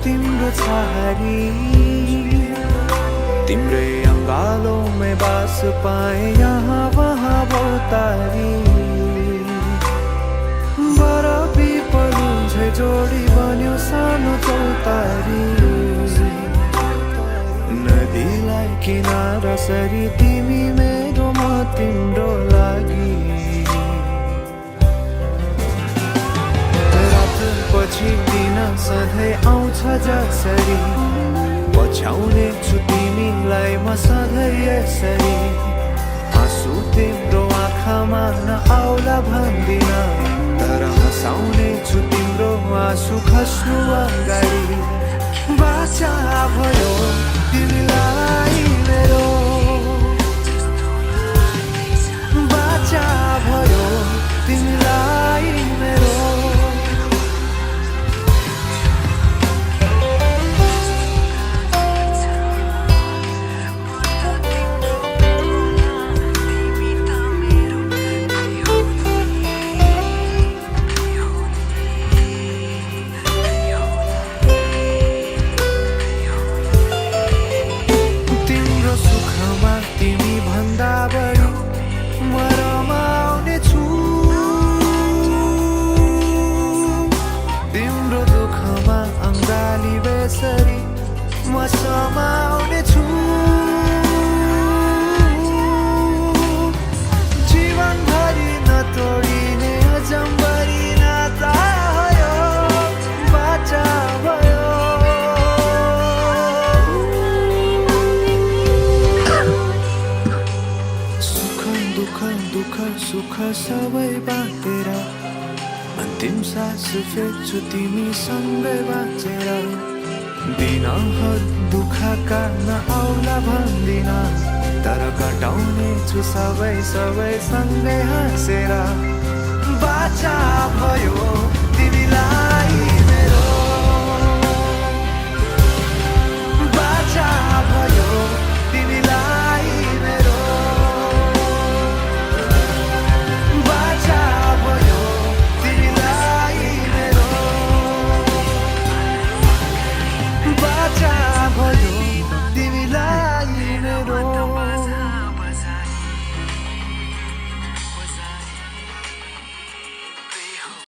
तिम्रो छहारी तिम्रै अंगालों में बास पाए यहाँ वहाँ बहुतारी बरबी पलुझे जोडी बन्यो सानो चौतारी नदीलाई किनारा सरी तिमी मेरो म तिम्रो लागि रात पछि दिन सधैँ आउँछ जसरी पछ्याउने छु तिमीलाई म सधैँ यसरी आँसु तिम्रो आँखामा नआउला भन्दिन तर हँसाउने छु तिम्रो आँसु खस्नु अगाडि बाचा भयो तिमीलाई मेरो बाचा भयो तिमीलाई मेरो म समाउने छु जीवनभरि नतोडिने अजम्बरी नाता यो बाचा भयो सुख दुःख दुःख सुख सबै बाँटेर अन्तिम सास फेर्छु तिमीसँगै बाँचेर दिनहरु दुःखका नआउला भन्दिन तर कटाउने छु सबै सँगै हाँसेर बाचा भयो तिमीलाई